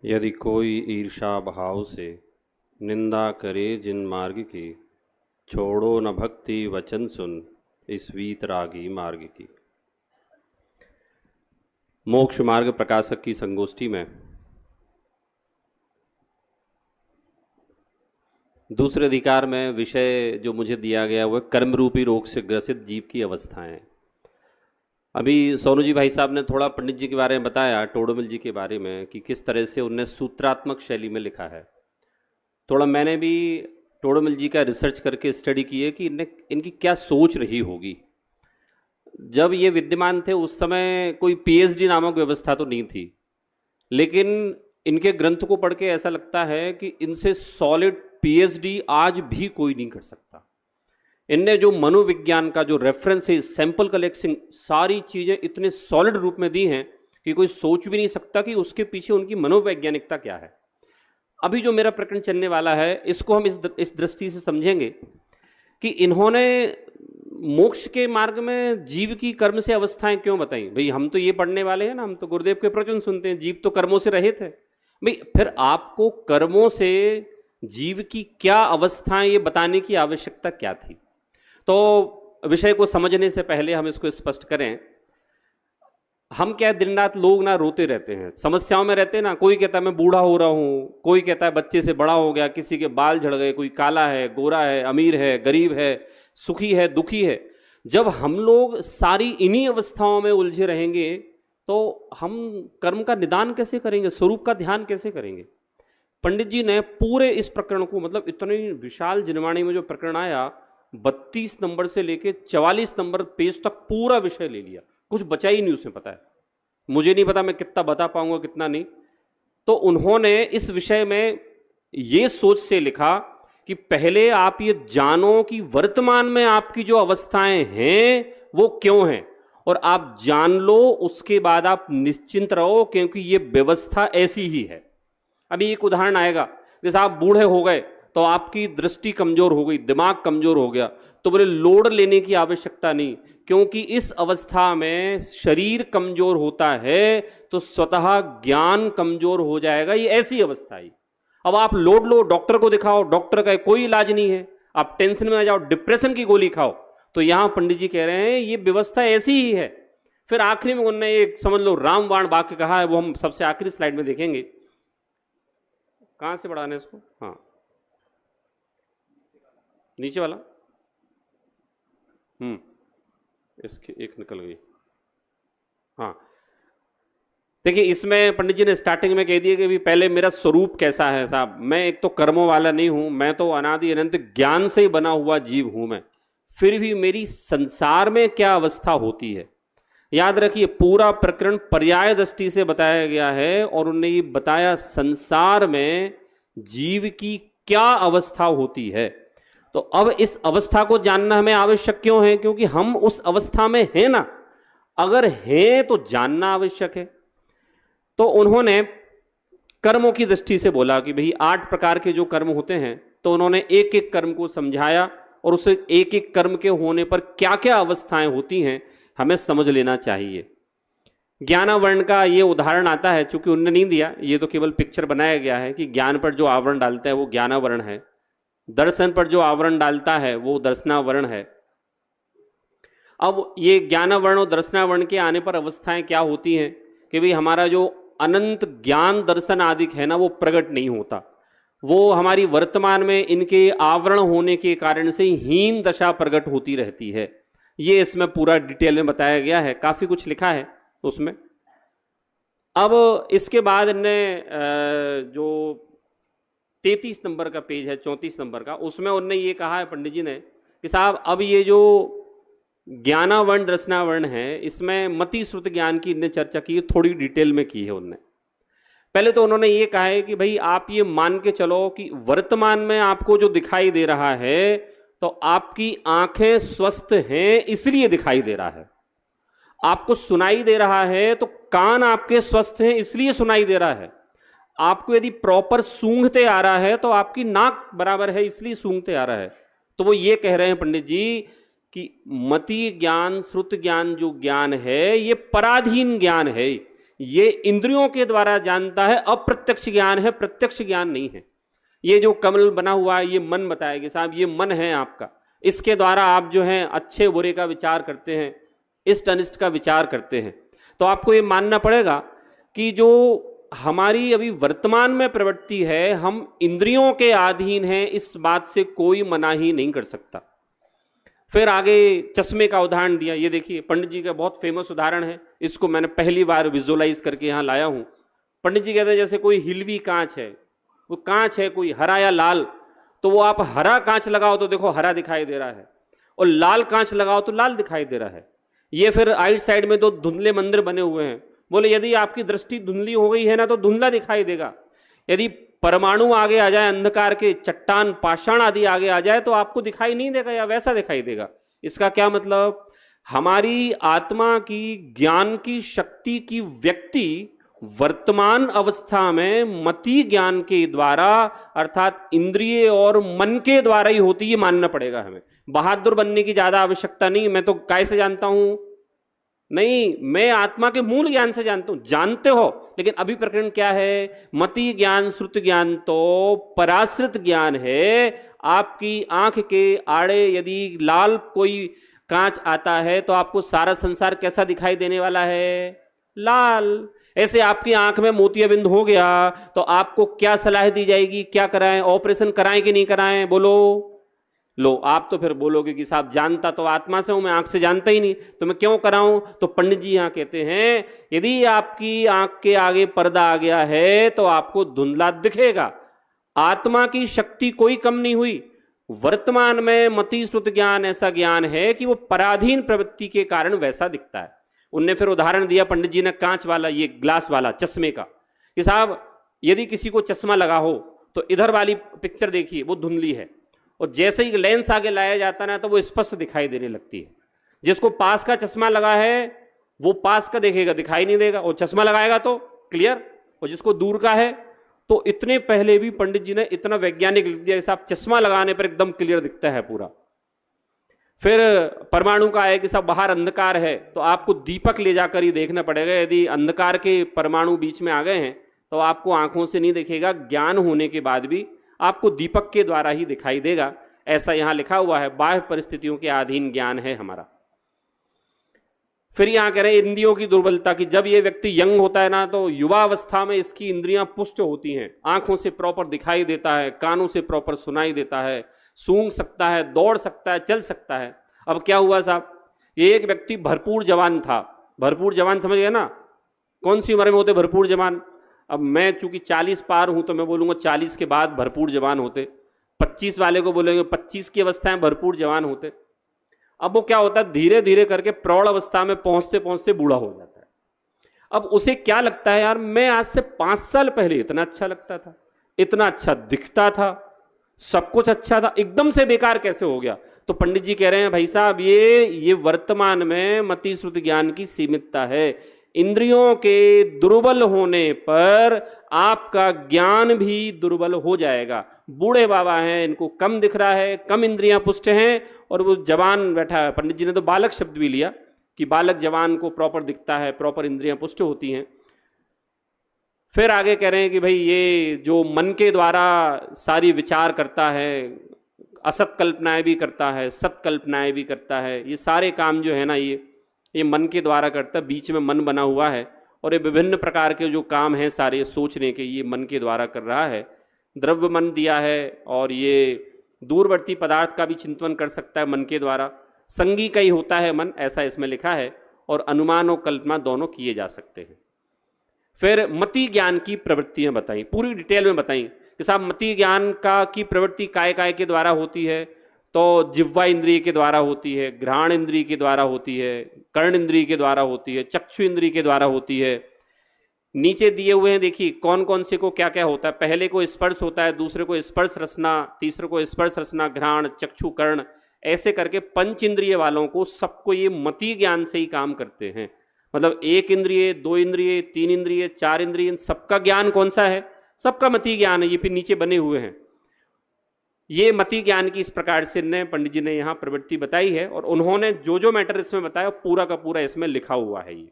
यदि कोई ईर्षा भाव से निंदा करे जिन मार्ग की, छोड़ो न भक्ति वचन सुन इस वीतरागी मार्ग की। मोक्ष मार्ग प्रकाशक की संगोष्ठी में दूसरे अधिकार में विषय जो मुझे दिया गया वह कर्म रूपी रोग से ग्रसित जीव की अवस्थाएं। अभी सोनू जी भाई साहब ने थोड़ा पंडित जी के बारे में बताया, टोडोमिल जी के बारे में, कि किस तरह से उनने सूत्रात्मक शैली में लिखा है। थोड़ा मैंने भी टोडोमिल जी का रिसर्च करके स्टडी की है कि इनकी क्या सोच रही होगी। जब ये विद्यमान थे उस समय कोई पीएचडी नामक व्यवस्था तो नहीं थी, लेकिन इनके ग्रंथ को पढ़ के ऐसा लगता है कि इनसे सॉलिड पीएचडी आज भी कोई नहीं कर सकता। इनने जो मनोविज्ञान का जो रेफरेंस है, सैंपल कलेक्शन, सारी चीजें इतने सॉलिड रूप में दी हैं कि कोई सोच भी नहीं सकता कि उसके पीछे उनकी मनोवैज्ञानिकता क्या है। अभी जो मेरा प्रकरण चलने वाला है इसको हम इस दृष्टि से समझेंगे कि इन्होंने मोक्ष के मार्ग में जीव की कर्म से अवस्थाएं क्यों बताई। भाई हम तो ये पढ़ने वाले हैं ना, हम तो गुरुदेव के प्रवचन सुनते हैं, जीव तो कर्मों से रहित है। भाई फिर आपको कर्मों से जीव की क्या अवस्थाएं ये बताने की आवश्यकता क्या थी। तो विषय को समझने से पहले हम इसको स्पष्ट करें। हम क्या दिन रात लोग ना रोते रहते हैं, समस्याओं में रहते हैं ना। कोई कहता है मैं बूढ़ा हो रहा हूं, कोई कहता है बच्चे से बड़ा हो गया, किसी के बाल झड़ गए, कोई काला है, गोरा है, अमीर है, गरीब है, सुखी है, दुखी है। जब हम लोग सारी इन्हीं अवस्थाओं में उलझे रहेंगे तो हम कर्म का निदान कैसे करेंगे, स्वरूप का ध्यान कैसे करेंगे। पंडित जी ने पूरे इस प्रकरण को, मतलब इतनी विशाल जिनवाणी में जो प्रकरण आया, 32 नंबर से लेके 44 नंबर पेज तक पूरा विषय ले लिया, कुछ बचा ही नहीं उसमें। पता है मुझे नहीं पता मैं कितना बता पाऊंगा कितना नहीं। तो उन्होंने इस विषय में ये सोच से लिखा कि पहले आप ये जानो कि वर्तमान में आपकी जो अवस्थाएं हैं वो क्यों हैं, और आप जान लो, उसके बाद आप निश्चिंत रहो, क्योंकि ये व्यवस्था ऐसी ही है। अभी एक उदाहरण आएगा, जैसे आप बूढ़े हो गए तो आपकी दृष्टि कमजोर हो गई, दिमाग कमजोर हो गया, तो बोले लोड लेने की आवश्यकता नहीं, क्योंकि इस अवस्था में शरीर कमजोर होता है तो स्वतः ज्ञान कमजोर हो जाएगा। ये ऐसी अवस्था है। अब आप लोड लो, डॉक्टर को दिखाओ, डॉक्टर का कोई इलाज नहीं है, आप टेंशन में आ जाओ, डिप्रेशन की गोली खाओ। तो यहां पंडित जी कह रहे हैं ये व्यवस्था ऐसी ही है। फिर आखिरी में उन्होंने एक समझ लो रामबाण वाक्य कहा है, वो हम सबसे आखिरी स्लाइड में देखेंगे। कहां से बढ़ाने इसको, हाँ नीचे वाला, इसकी एक निकल गई। हाँ देखिए, इसमें पंडित जी ने स्टार्टिंग में कह दिया कि भी पहले मेरा स्वरूप कैसा है साहब, मैं एक तो कर्मों वाला नहीं हूं, मैं तो अनादि अनंत ज्ञान से ही बना हुआ जीव हूं मैं, फिर भी मेरी संसार में क्या अवस्था होती है। याद रखिए पूरा प्रकरण पर्याय दृष्टि से बताया गया है, और उन्होंने ये बताया संसार में जीव की क्या अवस्था होती है। तो अब इस अवस्था को जानना हमें आवश्यक क्यों है, क्योंकि हम उस अवस्था में हैं ना। अगर हैं तो जानना आवश्यक है। तो उन्होंने कर्मों की दृष्टि से बोला कि भाई 8 प्रकार के जो कर्म होते हैं, तो उन्होंने एक एक कर्म को समझाया, और उसे एक एक कर्म के होने पर क्या क्या अवस्थाएं होती हैं हमें समझ लेना चाहिए। ज्ञानावरण का ये उदाहरण आता है, चूंकि उन्होंने नहीं दिया, ये तो केवल पिक्चर बनाया गया है कि ज्ञान पर जो आवरण डालता है वो ज्ञानावरण है, दर्शन पर जो आवरण डालता है वो दर्शनावरण है। अब ये ज्ञानावरण और दर्शनावरण के आने पर अवस्थाएं क्या होती हैं कि भाई हमारा जो अनंत ज्ञान दर्शन आदि है ना वो प्रकट नहीं होता, वो हमारी वर्तमान में इनके आवरण होने के कारण से हीन दशा प्रकट होती रहती है। ये इसमें पूरा डिटेल में बताया गया है, काफी कुछ लिखा है उसमें। अब इसके बाद इनने जो 33 नंबर का पेज है, 34 नंबर का, उसमें उन्होंने ये कहा है पंडित जी ने कि साहब अब ये जो ज्ञानावरण दर्शनावरण है, इसमें मति श्रुत ज्ञान की इनने चर्चा की, थोड़ी डिटेल में की है उनने। पहले तो उन्होंने ये कहा है कि भाई आप ये मान के चलो कि वर्तमान में आपको जो दिखाई दे रहा है, तो आपकी आंखें स्वस्थ हैं इसलिए दिखाई दे रहा है। आपको सुनाई दे रहा है तो कान आपके स्वस्थ हैं इसलिए सुनाई दे रहा है। आपको यदि प्रॉपर सूंघते आ रहा है तो आपकी नाक बराबर है इसलिए सूंघते आ रहा है। तो वो ये कह रहे हैं पंडित जी कि मति ज्ञान श्रुत ज्ञान जो ज्ञान है ये पराधीन ज्ञान है, ये इंद्रियों के द्वारा जानता है, अप्रत्यक्ष ज्ञान है, प्रत्यक्ष ज्ञान नहीं है। ये जो कमल बना हुआ है, ये मन बताया कि साहब ये मन है आपका, इसके द्वारा आप जो है अच्छे बुरे का विचार करते हैं, इष्ट अनिष्ट का विचार करते हैं। तो आपको ये मानना पड़ेगा कि जो हमारी अभी वर्तमान में प्रवृत्ति है, हम इंद्रियों के अधीन हैं, इस बात से कोई मना ही नहीं कर सकता। फिर आगे चश्मे का उदाहरण दिया। ये देखिए पंडित जी का बहुत फेमस उदाहरण है, इसको मैंने पहली बार विजुअलाइज करके यहाँ लाया हूँ। पंडित जी कहते हैं जैसे कोई हिलवी कांच है, वो कांच है कोई हरा या लाल, तो वो आप हरा कांच लगाओ तो देखो हरा दिखाई दे रहा है, और लाल कांच लगाओ तो लाल दिखाई दे रहा है। ये फिर आइट साइड में दो धुंधले मंदिर बने हुए हैं, बोले यदि आपकी दृष्टि धुंधली हो गई है ना तो धुंधला दिखाई देगा। यदि परमाणु आगे आ जाए, अंधकार के चट्टान पाषाण आदि आगे आ जाए तो आपको दिखाई नहीं देगा या वैसा दिखाई देगा। इसका क्या मतलब, हमारी आत्मा की ज्ञान की शक्ति की व्यक्ति वर्तमान अवस्था में मति ज्ञान के द्वारा अर्थात इंद्रिय और मन के द्वारा ही होती है, मानना पड़ेगा हमें। बहादुर बनने की ज्यादा आवश्यकता नहीं, मैं तो काय से जानता हूं, नहीं, मैं आत्मा के मूल ज्ञान से जानता हूं। जानते हो, लेकिन अभी प्रकरण क्या है, मति ज्ञान श्रुति ज्ञान तो पराश्रित ज्ञान है। आपकी आंख के आड़े यदि लाल कोई कांच आता है तो आपको सारा संसार कैसा दिखाई देने वाला है, लाल। ऐसे आपकी आंख में मोतियाबिंद हो गया तो आपको क्या सलाह दी जाएगी, क्या कराएं, ऑपरेशन कराएं कि नहीं कराएं, बोलो। लो, आप तो फिर बोलोगे कि साहब जानता तो आत्मा से हूं, मैं आंख से जानता ही नहीं, तो मैं क्यों कराऊं। तो पंडित जी यहां कहते हैं यदि आपकी आंख के आगे पर्दा आ गया है तो आपको धुंधला दिखेगा। आत्मा की शक्ति कोई कम नहीं हुई। वर्तमान में मति श्रुत ज्ञान ऐसा ज्ञान है कि वो पराधीन प्रवृत्ति के कारण वैसा दिखता है। उनने फिर उदाहरण दिया पंडित जी ने कांच वाला, ये ग्लास वाला चश्मे का, कि साहब यदि किसी को चश्मा लगा हो तो इधर वाली पिक्चर देखिए वो धुंधली है, और जैसे ही लेंस आगे लाया जाता ना तो वो स्पष्ट दिखाई देने लगती है। जिसको पास का चश्मा लगा है वो पास का देखेगा, दिखाई नहीं देगा, और चश्मा लगाएगा तो क्लियर, और जिसको दूर का है तो इतने पहले भी पंडित जी ने इतना वैज्ञानिक लिख दिया कि साहब चश्मा लगाने पर एकदम क्लियर दिखता है पूरा। फिर परमाणु का है कि सब बाहर अंधकार है तो आपको दीपक ले जाकर ही देखना पड़ेगा। यदि अंधकार के परमाणु बीच में आ गए हैं तो आपको आंखों से नहीं दिखेगा, ज्ञान होने के बाद भी आपको दीपक के द्वारा ही दिखाई देगा। ऐसा यहां लिखा हुआ है, बाह्य परिस्थितियों के अधीन ज्ञान है हमारा। फिर यहां कह रहे हैं इंद्रियों की दुर्बलता की, जब ये व्यक्ति यंग होता है ना तो युवा अवस्था में इसकी इंद्रियां पुष्ट होती हैं, आंखों से प्रॉपर दिखाई देता है, कानों से प्रॉपर सुनाई देता है, सूंघ सकता है, दौड़ सकता है, चल सकता है। अब क्या हुआ साहब, ये एक व्यक्ति भरपूर जवान था, भरपूर जवान समझ गए ना, कौन सी उम्र में होते भरपूर जवान। अब मैं चूंकि 40 पार हूं तो मैं बोलूंगा 40 के बाद भरपूर जवान होते, 25 वाले को बोलेंगे 25 की अवस्था में भरपूर जवान होते। अब वो क्या होता है, धीरे धीरे करके प्रौढ़ अवस्था में पहुंचते पहुंचते बूढ़ा हो जाता है। अब उसे क्या लगता है, यार मैं आज से 5 साल पहले इतना अच्छा लगता था, इतना अच्छा दिखता था, सब कुछ अच्छा था, एकदम से बेकार कैसे हो गया। तो पंडित जी कह रहे हैं भाई साहब ये वर्तमान में मति श्रुत ज्ञान की सीमितता है। इंद्रियों के दुर्बल होने पर आपका ज्ञान भी दुर्बल हो जाएगा। बूढ़े बाबा हैं, इनको कम दिख रहा है, कम इंद्रियां पुष्ट हैं, और वो जवान बैठा है। पंडित जी ने तो बालक शब्द भी लिया कि बालक जवान को प्रॉपर दिखता है, प्रॉपर इंद्रियां पुष्ट होती हैं। फिर आगे कह रहे हैं कि भाई ये जो मन के द्वारा सारी विचार करता है, असत कल्पनाएं भी करता है, सत कल्पनाएं भी करता है, ये सारे काम जो है ना ये मन के द्वारा करता है। बीच में मन बना हुआ है और ये विभिन्न प्रकार के जो काम हैं सारे सोचने के, ये मन के द्वारा कर रहा है। द्रव्य मन दिया है, और ये दूरवर्ती पदार्थ का भी चिंतन कर सकता है मन के द्वारा। संगी का ही होता है मन, ऐसा इसमें लिखा है, और अनुमान और कल्पना दोनों किए जा सकते हैं। फिर मति ज्ञान की प्रवृत्तियां बताई, पूरी डिटेल में बताई कि साहब मति ज्ञान का की प्रवृत्ति काय काय के द्वारा होती है। तो जिह्वा इंद्रिय के द्वारा होती है, घ्राण इंद्रिय के द्वारा होती है, कर्ण इंद्रिय के द्वारा होती है, चक्षु इंद्रिय के द्वारा होती है। नीचे दिए हुए हैं देखिए कौन कौन से को क्या क्या होता है। पहले को स्पर्श होता है, दूसरे को स्पर्श रसना, तीसरे को स्पर्श रसना, घ्राण, चक्षु, कर्ण, ऐसे करके पंच इंद्रिय वालों को सबको ये मति ज्ञान से ही काम करते हैं। मतलब 1 इंद्रिय, 2 इंद्रिय, 3 इंद्रिय, 4 इंद्रिय, सबका ज्ञान कौन सा है, सबका मति ज्ञान है। ये फिर नीचे बने हुए हैं। ये मति ज्ञान की इस प्रकार से पंडित जी ने यहाँ प्रवृत्ति बताई है, और उन्होंने जो जो मैटर इसमें बताया पूरा का पूरा इसमें लिखा हुआ है। ये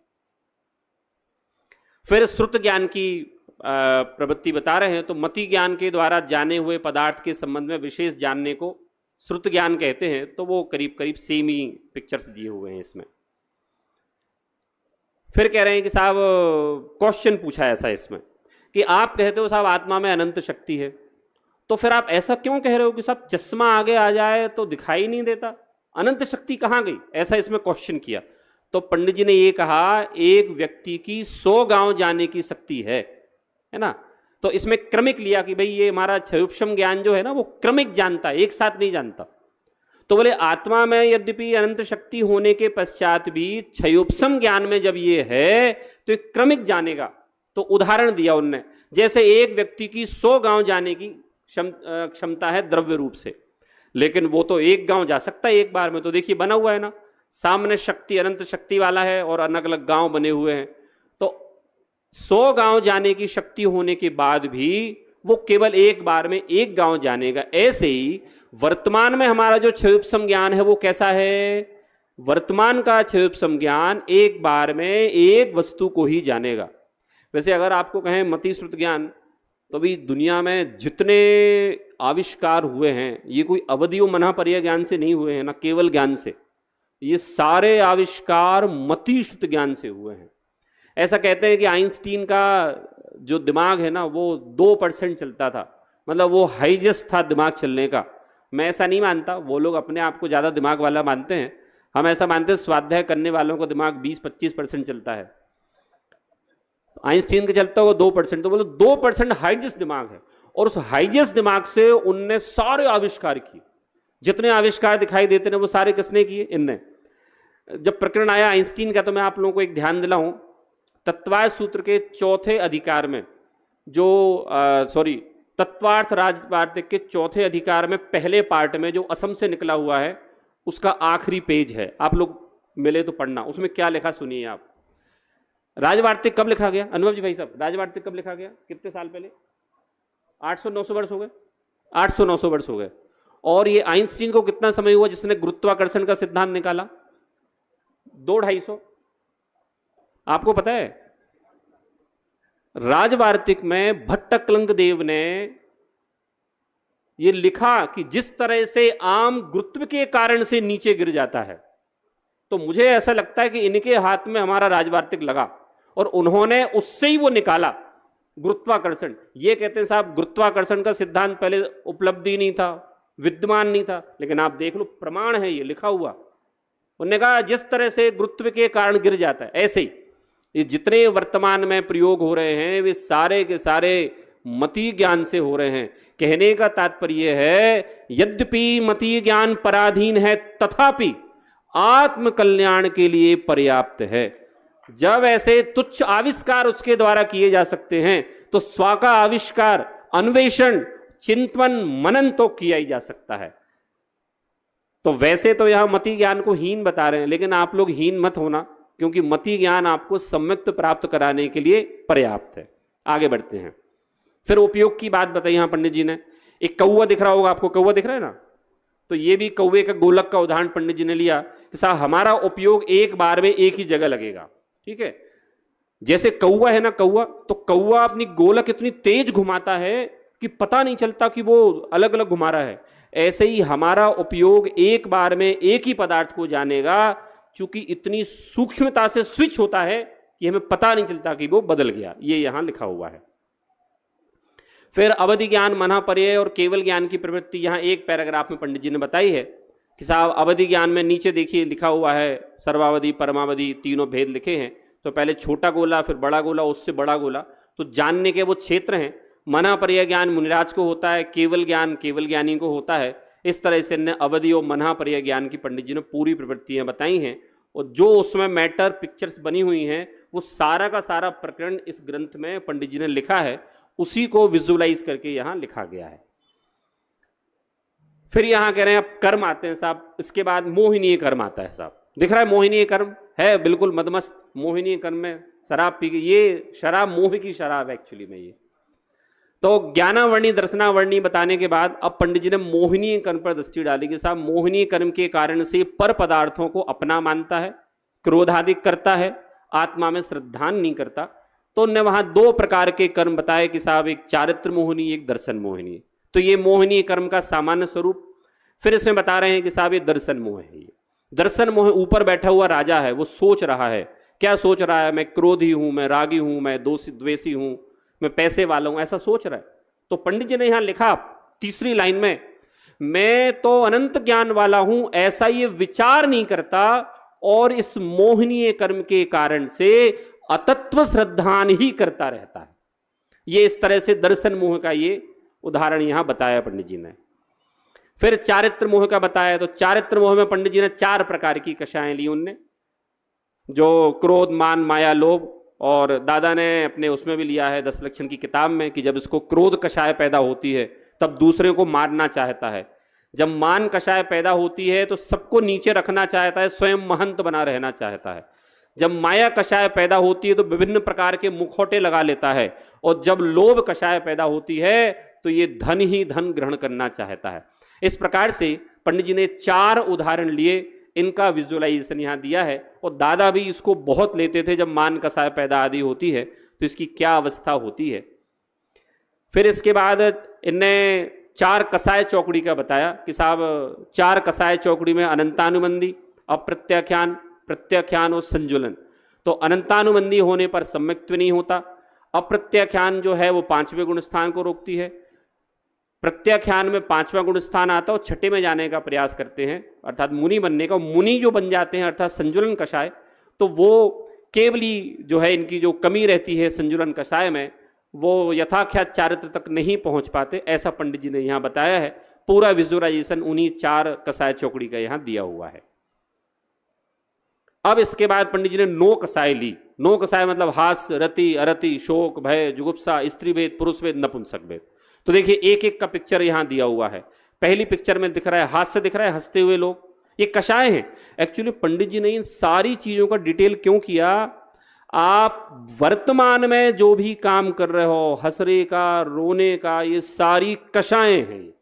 फिर श्रुत ज्ञान की प्रवृत्ति बता रहे हैं। तो मति ज्ञान के द्वारा जाने हुए पदार्थ के संबंध में विशेष जानने को श्रुत ज्ञान कहते हैं। तो वो करीब करीब सेम ही पिक्चर्स दिए हुए हैं इसमें। फिर कह रहे हैं कि साहब क्वेश्चन पूछा है ऐसा इसमें कि आप कहते हो साहब आत्मा में अनंत शक्ति है, तो फिर आप ऐसा क्यों कह रहे हो कि साहब चश्मा आगे आ जाए तो दिखाई नहीं देता, अनंत शक्ति कहाँ गई? ऐसा इसमें क्वेश्चन किया। तो पंडित जी ने ये कहा एक व्यक्ति की 100 गांव जाने की शक्ति है ना। तो इसमें क्रमिक लिया कि भाई ये हमारा क्षयोपशम ज्ञान जो है ना वो क्रमिक जानता है, एक साथ नहीं जानता। तो बोले आत्मा में यद्यपि अनंत शक्ति होने के पश्चात भी क्षयोपशम ज्ञान में जब ये है तो एक क्रमिक जानेगा। तो उदाहरण दिया उनने, जैसे एक व्यक्ति की 100 गांव जाने की क्षमता है द्रव्य रूप से, लेकिन वो तो एक गांव जा सकता है एक बार में। तो देखिए बना हुआ है ना, सामने शक्ति अनंत शक्ति वाला है और अलग अलग गांव बने हुए हैं। तो 100 गांव जाने की शक्ति होने के बाद भी वो केवल एक बार में एक गांव जानेगा। ऐसे ही वर्तमान में हमारा जो क्षयोपशम ज्ञान है वो कैसा है? वर्तमान का क्षयोपशम ज्ञान एक बार में एक वस्तु को ही जानेगा। वैसे अगर आपको कहें मति श्रुत ज्ञान, तो भी दुनिया में जितने आविष्कार हुए हैं ये कोई अवधियों मना पर्याय ज्ञान से नहीं हुए हैं ना केवल ज्ञान से, ये सारे आविष्कार मति श्रुत ज्ञान से हुए हैं। ऐसा कहते हैं कि आइंस्टीन का जो दिमाग है ना वो 2% चलता था, मतलब वो हाईजेस्ट था दिमाग चलने का। मैं ऐसा नहीं मानता, वो लोग अपने आप को ज़्यादा दिमाग वाला मानते हैं, हम ऐसा मानते हैं स्वाध्याय करने वालों का दिमाग 20-25% चलता है। आइंस्टीन का चलता होगा 2%, तो बोलो 2% हाईजेस्ट दिमाग है। और उस हाईजेस्ट दिमाग से उनने सारे आविष्कार किए, जितने आविष्कार दिखाई देते हैं वो सारे किसने किए? इनने। जब प्रकरण आया आइंस्टीन का, तो मैं आप लोगों को एक ध्यान दिलाऊं, तत्वार्थ सूत्र के 4थे अधिकार में तत्वार्थ राजवार्तिक के 4थे अधिकार में पहले पार्ट में जो असम से निकला हुआ है उसका आखिरी पेज है, आप लोग मिले तो पढ़ना। उसमें क्या लिखा सुनिए आप। राजवार्तिक कब लिखा गया अनुभव जी भाई साहब? राजवार्तिक कब लिखा गया, कितने साल पहले? 800-900 वर्ष हो गए, 800-900 वर्ष हो गए। और ये आइंस्टीन को कितना समय हुआ जिसने गुरुत्वाकर्षण का सिद्धांत निकाला? 200-250। आपको पता है राजवार्तिक में भट्टकलंग देव ने यह लिखा कि जिस तरह से आम गुरुत्व के कारण से नीचे गिर जाता है, तो मुझे ऐसा लगता है कि इनके हाथ में हमारा राजवार्तिक लगा और उन्होंने उससे ही वो निकाला गुरुत्वाकर्षण। ये कहते हैं साहब गुरुत्वाकर्षण का सिद्धांत पहले उपलब्धि नहीं था, विद्यमान नहीं था, लेकिन आप देख लो प्रमाण है ये लिखा हुआ। उन्होंने कहा जिस तरह से गुरुत्व के कारण गिर जाता है, ऐसे ही ये जितने वर्तमान में प्रयोग हो रहे हैं वे सारे के सारे मति ज्ञान से हो रहे हैं। कहने का तात्पर्य है यद्यपि मति ज्ञान पराधीन है तथापि आत्म कल्याण के लिए पर्याप्त है। जब ऐसे तुच्छ आविष्कार उसके द्वारा किए जा सकते हैं तो स्व का आविष्कार, अन्वेषण, चिंतन, मनन तो किया ही जा सकता है। तो वैसे तो यहां मति ज्ञान को हीन बता रहे हैं, लेकिन आप लोग हीन मत होना, क्योंकि मति ज्ञान आपको सम्यक्त प्राप्त कराने के लिए पर्याप्त है। आगे बढ़ते हैं। फिर उपयोग की बात बताई यहां पंडित जी ने। एक कौवा दिख रहा होगा आपको, कौवा दिख रहा है ना? तो ये भी कौवे का गोलक का उदाहरण पंडित जी ने लिया कि साहब हमारा उपयोग एक बार में एक ही जगह लगेगा, ठीक है। जैसे कौवा है ना, कौवा, तो कौवा अपनी गोलक इतनी तेज घुमाता है कि पता नहीं चलता कि वो अलग अलग घुमा रहा है। ऐसे ही हमारा उपयोग एक बार में एक ही पदार्थ को जानेगा, चूंकि इतनी सूक्ष्मता से स्विच होता है कि हमें पता नहीं चलता कि वो बदल गया। ये यहां लिखा हुआ है। फिर अवधि ज्ञान, मना पर्याय और केवल ज्ञान की प्रवृत्ति यहां एक पैराग्राफ में पंडित जी ने बताई है कि साहब अवधि ज्ञान में नीचे देखिए लिखा हुआ है सर्वावधि, परमावधि, तीनों भेद लिखे हैं। तो पहले छोटा गोला, फिर बड़ा गोला, उससे बड़ा गोला, तो जानने के वो क्षेत्र हैं। मना पर्याय ज्ञान मुनिराज को होता है, केवल ज्ञान केवल ज्ञानी को होता है। इस तरह से ने अवधि और मना पर्याय ज्ञान की पंडित जी ने पूरी प्रवृत्तियां बताई हैं, और जो उसमें मैटर पिक्चर्स बनी हुई हैं वो सारा का सारा प्रकरण इस ग्रंथ में पंडित जी ने लिखा है, उसी को विजुअलाइज करके यहां लिखा गया है। फिर यहां कह रहे हैं अब कर्म आते हैं साहब। इसके बाद मोहिनीय कर्म आता है साहब। दिख रहा है मोहिनीय कर्म है, बिल्कुल मदमस्त मोहिनीय कर्म में शराब पी गई। ये शराब मोह की शराब है एक्चुअली में। ये तो ज्ञानावर्णी दर्शनावर्णी बताने के बाद अब पंडित जी ने मोहिनीय कर्म पर दृष्टि डाली कि साहब मोहिनीय कर्म के कारण से पर पदार्थों को अपना मानता है, क्रोधाधिक करता है, आत्मा में श्रद्धान नहीं करता। तो उनने वहां दो प्रकार के कर्म बताए कि साहब एक चारित्र मोहिनी, एक दर्शन मोहिनी। तो ये मोहिनी कर्म का सामान्य स्वरूप। फिर इसमें बता रहे हैं कि साहब ये दर्शन मोह है। दर्शन मोह, ऊपर बैठा हुआ राजा है, वो सोच रहा है। क्या सोच रहा है? मैं क्रोधी हूं, मैं रागी हूं, मैं द्वेषी हूं, मैं पैसे वाला हूं, ऐसा सोच रहा है। तो पंडित जी ने यहां लिखा तीसरी लाइन में, मैं तो अनंत ज्ञान वाला हूं, ऐसा ये विचार नहीं करता, और इस मोहनीय कर्म के कारण से अतत्व श्रद्धान ही करता रहता है। ये इस तरह से दर्शन मोह का ये उदाहरण यहां बताया पंडित जी ने। फिर चारित्र मोह का बताया, तो चारित्र मोह में पंडित जी ने 4 प्रकार की कषाएं ली उनने, जो क्रोध, मान, माया, लोभ। और दादा ने अपने उसमें भी लिया है 10 लक्षण की किताब में कि जब इसको क्रोध कषाय पैदा होती है तब दूसरे को मारना चाहता है। जब मान कषाय पैदा होती है तो सबको नीचे रखना चाहता है, स्वयं महंत बना रहना चाहता है। जब माया कषाय पैदा होती है तो विभिन्न प्रकार के मुखौटे लगा लेता है। और जब लोभ कषाय पैदा होती है तो ये धन ही धन ग्रहण करना चाहता है। इस प्रकार से पंडित जी ने 4 उदाहरण लिए, इनका विजुअलाइजेशन यहां दिया है। और दादा भी इसको बहुत लेते थे, जब मान कषाय पैदा आदि होती है तो इसकी क्या अवस्था होती है। फिर इसके बाद इनने 4 कषाय चौकड़ी का बताया कि साहब 4 कषाय चौकड़ी में अनंतानुबंधी, अप्रत्याख्यान, प्रत्याख्यान और संजुलन। तो अनंतानुबंधी होने पर सम्यक्त्व नहीं होता। अप्रत्याख्यान जो है वो 5वें गुण स्थान को रोकती है। प्रत्याख्यान में 5वां गुण स्थान आता है और 6ठे में जाने का प्रयास करते हैं, अर्थात मुनि बनने का। मुनि जो बन जाते हैं अर्थात संजुलन कषाय, तो वो केवली जो है इनकी जो कमी रहती है संजुलन कषाय में, वो यथाख्यात चारित्र तक नहीं पहुंच पाते, ऐसा पंडित जी ने यहां बताया है। पूरा विजुअलाइजेशन उन्हीं 4 कषाय चौकड़ी का यहां दिया हुआ है। अब इसके बाद पंडित जी ने 9 कषाय ली। 9 कषाय मतलब हास्य, रति, अरति, शोक, भय, जुगुप्सा, स्त्री भेद, पुरुष भेद, नपुंसक भेद। तो देखिए एक एक का पिक्चर यहां दिया हुआ है। पहली पिक्चर में दिख रहा है हास्य, दिख रहा है हंसते हुए लोग, ये कषाय हैं। एक्चुअली पंडित जी ने इन सारी चीजों का डिटेल क्यों किया? आप वर्तमान में जो भी काम कर रहे हो, हंसने का, रोने का, ये सारी कषाएं हैं।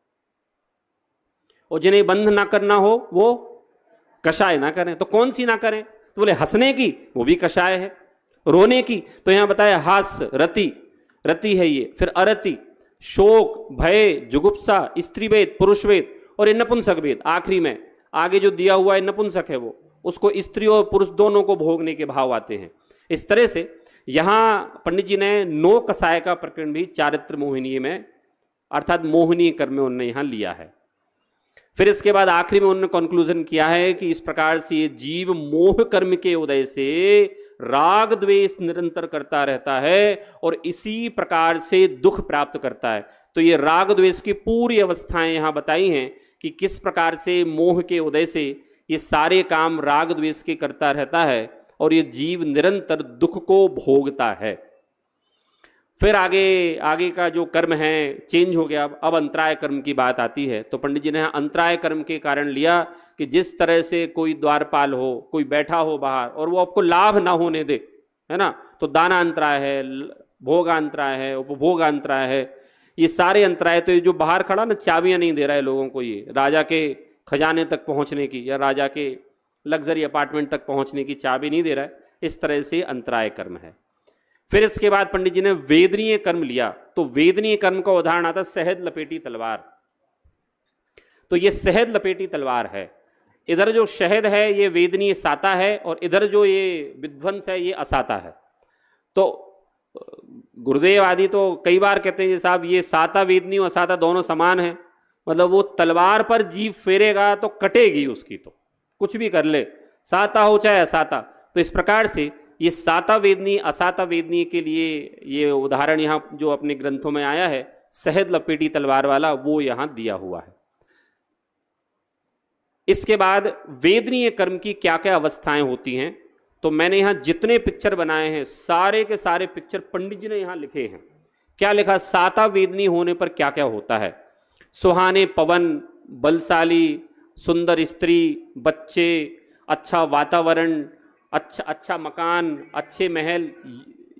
और जिन्हें बंद ना करना हो वो कषाय ना करें। तो कौन सी ना करें? तो बोले हंसने की, वो भी कषाय है। रोने की, तो यहां बताया हास्य, रति, रति है ये। फिर अरति, शोक, भय, जुगुप्सा, स्त्री भेद, पुरुष भेद, और ये नपुंसक भेद। आखिरी में आगे जो दिया हुआ है नपुंसक है, वो उसको स्त्री और पुरुष दोनों को भोगने के भाव आते हैं। इस तरह से यहां पंडित जी ने 9 कषाय का प्रकरण भी चारित्र मोहिनी में अर्थात मोहिनी कर्म में उन्होंने यहां लिया है। फिर इसके बाद आखिरी में उन्होंने कंक्लूजन किया है कि इस प्रकार से ये जीव मोह कर्म के उदय से राग द्वेष निरंतर करता रहता है और इसी प्रकार से दुख प्राप्त करता है। तो ये राग द्वेष की पूरी अवस्थाएं यहां बताई हैं कि किस प्रकार से मोह के उदय से ये सारे काम राग द्वेष के करता रहता है और ये जीव निरंतर दुख को भोगता है। फिर आगे का जो कर्म है चेंज हो गया। अब अंतराय कर्म की बात आती है। तो पंडित जी ने अंतराय कर्म के कारण लिया कि जिस तरह से कोई द्वारपाल हो, कोई बैठा हो बाहर और वो आपको लाभ ना होने दे, है ना, तो दाना अंतराय है, भोगांतराय है, उपभोगांतराय है, ये सारे अंतराय। तो ये जो बाहर खड़ा ना चाबियां नहीं दे रहा है लोगों को, ये राजा के खजाने तक पहुंचने की या राजा के लग्जरी अपार्टमेंट तक पहुंचने की चाबी नहीं दे रहा है, इस तरह से अंतराय कर्म है। फिर इसके बाद पंडित जी ने वेदनीय कर्म लिया। तो वेदनीय कर्म का उदाहरण आता है शहद लपेटी तलवार। तो ये शहद लपेटी तलवार है। इधर जो शहद है ये वेदनीय साता है और इधर जो ये विध्वंस है ये असाता है। तो गुरुदेव आदि तो कई बार कहते हैं साहब ये साता वेदनीय और असाता दोनों समान है, मतलब वो तलवार पर जीभ फेरेगा तो कटेगी उसकी, तो कुछ भी कर ले, साता हो चाहे असाता। तो इस प्रकार से ये साता वेदनी असाता वेदनी के लिए ये उदाहरण यहाँ जो अपने ग्रंथों में आया है शहद लपेटी तलवार वाला, वो यहाँ दिया हुआ है। इसके बाद वेदनीय कर्म की क्या क्या अवस्थाएं होती हैं, तो मैंने यहाँ जितने पिक्चर बनाए हैं सारे के सारे पिक्चर पंडित जी ने यहाँ लिखे हैं। क्या लिखा? साता वेदनी होने पर क्या क्या होता है। सुहाने पवन, बलशाली, सुंदर स्त्री, बच्चे, अच्छा वातावरण, अच्छा मकान, अच्छे महल,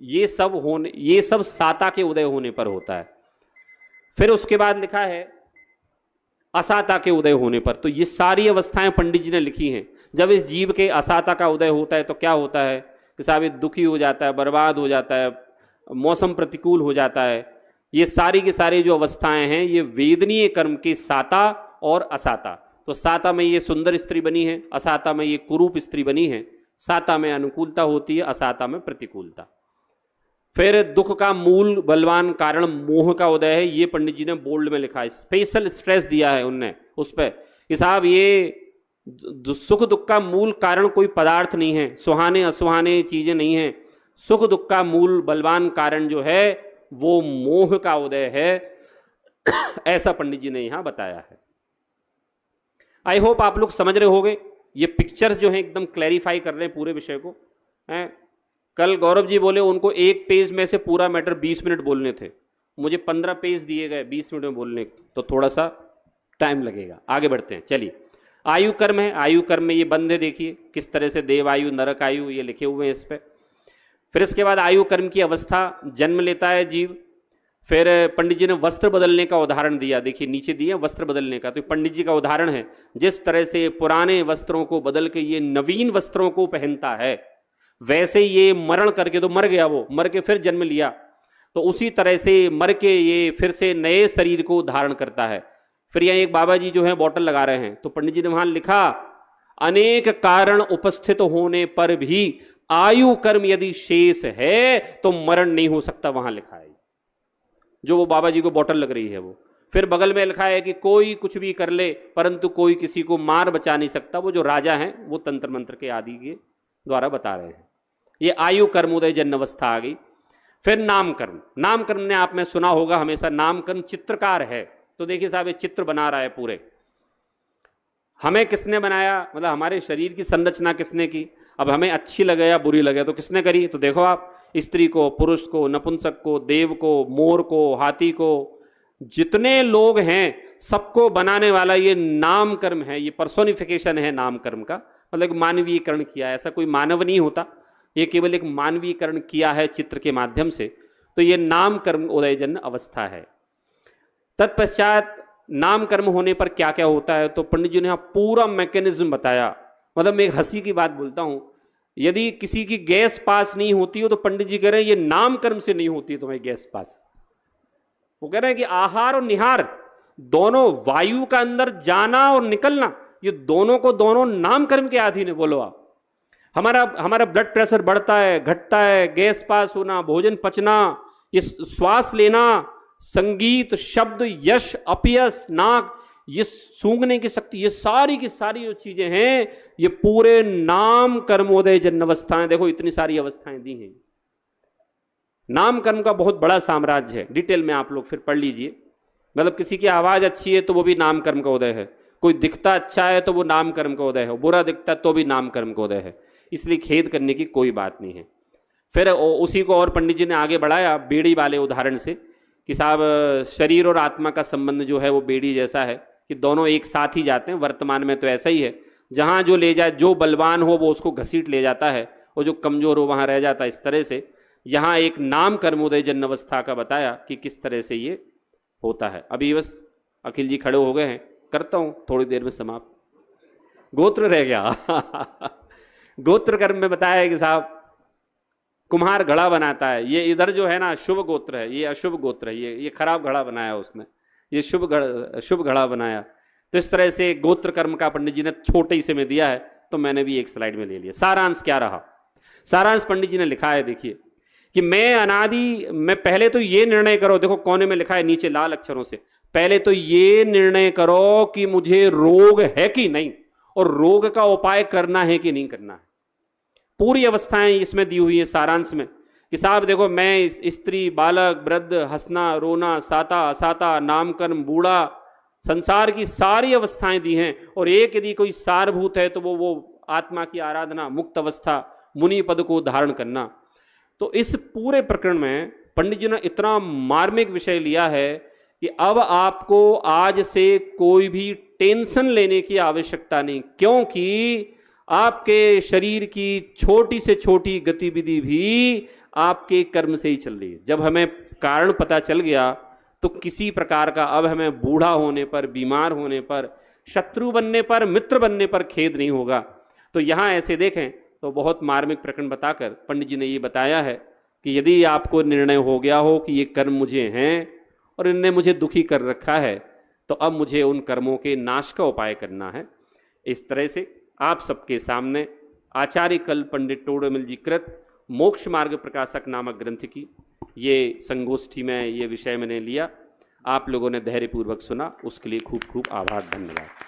ये सब साता के उदय होने पर होता है। फिर उसके बाद लिखा है असाता के उदय होने पर। तो ये सारी अवस्थाएं पंडित जी ने लिखी हैं। जब इस जीव के असाता का उदय होता है तो क्या होता है कि साहब दुखी हो जाता है, बर्बाद हो जाता है, मौसम प्रतिकूल हो जाता है, ये सारी की सारी जो अवस्थाएं हैं ये वेदनीय कर्म के साता और असाता। तो साता में ये सुंदर स्त्री बनी है, असाता में ये कुरूप स्त्री बनी है। साता में अनुकूलता होती है, असाता में प्रतिकूलता। फिर दुख का मूल बलवान कारण मोह का उदय है, ये पंडित जी ने बोल्ड में लिखा है, स्पेशल स्ट्रेस दिया है उनने उस पर कि साहब ये सुख दुख का मूल कारण कोई पदार्थ नहीं है, सुहाने असुहाने चीजें नहीं हैं। सुख दुख का मूल बलवान कारण जो है वो मोह का उदय है, ऐसा पंडित जी ने यहां बताया है। आई होप आप लोग समझ रहे होंगे। ये पिक्चर्स जो है एकदम क्लैरिफाई कर रहे हैं पूरे विषय को हैं। कल गौरव जी बोले उनको एक पेज में से पूरा मैटर 20 मिनट बोलने थे, मुझे 15 पेज दिए गए 20 मिनट में बोलने, तो थोड़ा सा टाइम लगेगा। आगे बढ़ते हैं, चलिए। आयु कर्म है, आयु कर्म में ये बंद है, देखिए किस तरह से देव आयु नरक आयु ये लिखे हुए हैं इस पर। फिर इसके बाद आयु कर्म की अवस्था, जन्म लेता है जीव। फिर पंडित जी ने वस्त्र बदलने का उदाहरण दिया, देखिए नीचे दिए वस्त्र बदलने का, तो पंडित जी का उदाहरण है जिस तरह से पुराने वस्त्रों को बदल के ये नवीन वस्त्रों को पहनता है, वैसे ये मरण करके तो मर गया, वो मर के फिर जन्म लिया, तो उसी तरह से मर के ये फिर से नए शरीर को धारण करता है। फिर यहाँ एक बाबा जी जो है बॉटल लगा रहे हैं, तो पंडित जी ने वहां लिखा अनेक कारण उपस्थित होने पर भी आयु कर्म यदि शेष है तो मरण नहीं हो सकता, वहां लिखा है जो वो बाबा जी को बॉटल लग रही है वो। फिर बगल में लिखा है कि कोई कुछ भी कर ले परंतु कोई किसी को मार बचा नहीं सकता, वो जो राजा हैं वो तंत्र मंत्र के आदि के द्वारा बता रहे हैं। ये आयु कर्म उदय जन्म अवस्था आ गई। फिर नाम कर्म, नाम कर्म ने आप में सुना होगा हमेशा, नाम कर्म चित्रकार है, तो देखिए साहब ये चित्र बना रहा है पूरे। हमें किसने बनाया, मतलब हमारे शरीर की संरचना किसने की, अब हमें अच्छी लगे या बुरी लगे तो किसने करी, तो देखो आप स्त्री को, पुरुष को, नपुंसक को, देव को, मोर को, हाथी को, जितने लोग हैं सबको बनाने वाला ये नाम कर्म है, ये पर्सोनिफिकेशन है नाम कर्म का, मतलब मानवीयकरण किया है। ऐसा कोई मानव नहीं होता, ये केवल एक मानवीयकरण किया है चित्र के माध्यम से, तो ये नाम कर्म उदयजन्य अवस्था है। तत्पश्चात नाम कर्म होने पर क्या क्या होता है, तो पंडित जी ने यहाँ पूरा मैकेनिज्म बताया। मतलब मैं एक हंसी की बात बोलता हूं, यदि किसी की गैस पास नहीं होती हो तो पंडित जी कह रहे हैं ये नाम कर्म से नहीं होती है तुम्हारी गैस पास। वो कह रहे हैं कि आहार और निहार दोनों, वायु का अंदर जाना और निकलना, ये दोनों को दोनों नाम कर्म के अधीन है। बोलो आप, हमारा ब्लड प्रेशर बढ़ता है घटता है, गैस पास होना, भोजन पचना, ये श्वास लेना, संगीत, शब्द, यश, अपयश, नाक, ये सूंघने की शक्ति, ये सारी की सारी जो चीजें हैं ये पूरे नाम कर्मोदय जन्म अवस्थाएं। देखो इतनी सारी अवस्थाएं दी हैं। नाम कर्म का बहुत बड़ा साम्राज्य है, डिटेल में आप लोग फिर पढ़ लीजिए। मतलब किसी की आवाज अच्छी है तो वो भी नाम कर्म का उदय है, कोई दिखता अच्छा है तो वो नाम कर्म का उदय है, बुरा दिखता तो भी नाम कर्म का उदय है, इसलिए खेद करने की कोई बात नहीं है। फिर उसी को और पंडित जी ने आगे बढ़ाया बेड़ी वाले उदाहरण से कि साहब शरीर और आत्मा का संबंध जो है वो बेड़ी जैसा है कि दोनों एक साथ ही जाते हैं। वर्तमान में तो ऐसा ही है, जहां जो ले जाए, जो बलवान हो वो उसको घसीट ले जाता है और जो कमजोर हो वहां रह जाता है। इस तरह से यहाँ एक नाम कर्मोदय जन्म अवस्था का बताया कि किस तरह से ये होता है। अभी बस अखिल जी खड़े हो गए हैं, करता हूं थोड़ी देर में समाप्त। गोत्र रह गया गोत्र कर्म में बताया है कि साहब कुम्हार घड़ा बनाता है, ये इधर जो है ना शुभ गोत्र है, ये अशुभ गोत्र है, ये खराब घड़ा बनाया उसने, ये शुभ घड़ा बनाया। तो इस तरह से गोत्र कर्म का पंडित जी ने छोटे से में दिया है, तो मैंने भी एक स्लाइड में ले लिया। सारांश क्या रहा, सारांश पंडित जी ने लिखा है, देखिए कि मैं पहले तो ये निर्णय करो, देखो कोने में लिखा है नीचे लाल अक्षरों से, पहले तो ये निर्णय करो कि मुझे रोग है कि नहीं, और रोग का उपाय करना है कि नहीं करना है। पूरी अवस्थाएं इसमें दी हुई है सारांश में कि साहब देखो मैं स्त्री, बालक, वृद्ध, हंसना, रोना, साता, असाता, नामकर्म, बूढ़ा, संसार की सारी अवस्थाएं दी हैं, और एक यदि कोई सारभूत है तो वो आत्मा की आराधना, मुक्त अवस्था, मुनि पद को धारण करना। तो इस पूरे प्रकरण में पंडित जी ने इतना मार्मिक विषय लिया है कि अब आपको आज से कोई भी टेंशन लेने की आवश्यकता नहीं, क्योंकि आपके शरीर की छोटी से छोटी गतिविधि भी आपके कर्म से ही चल रही है। जब हमें कारण पता चल गया तो किसी प्रकार का अब हमें बूढ़ा होने पर, बीमार होने पर, शत्रु बनने पर, मित्र बनने पर खेद नहीं होगा। तो यहाँ ऐसे देखें तो बहुत मार्मिक प्रकरण बताकर पंडित जी ने ये बताया है कि यदि आपको निर्णय हो गया हो कि ये कर्म मुझे हैं और इनने मुझे दुखी कर रखा है, तो अब मुझे उन कर्मों के नाश का उपाय करना है। इस तरह से आप सबके सामने आचार्य कल पंडित टोडरमल जी कृत मोक्ष मार्ग प्रकाशक नामक ग्रंथ की ये संगोष्ठी में ये विषय मैंने लिया। आप लोगों ने धैर्यपूर्वक सुना, उसके लिए खूब खूब आभार, धन्यवाद।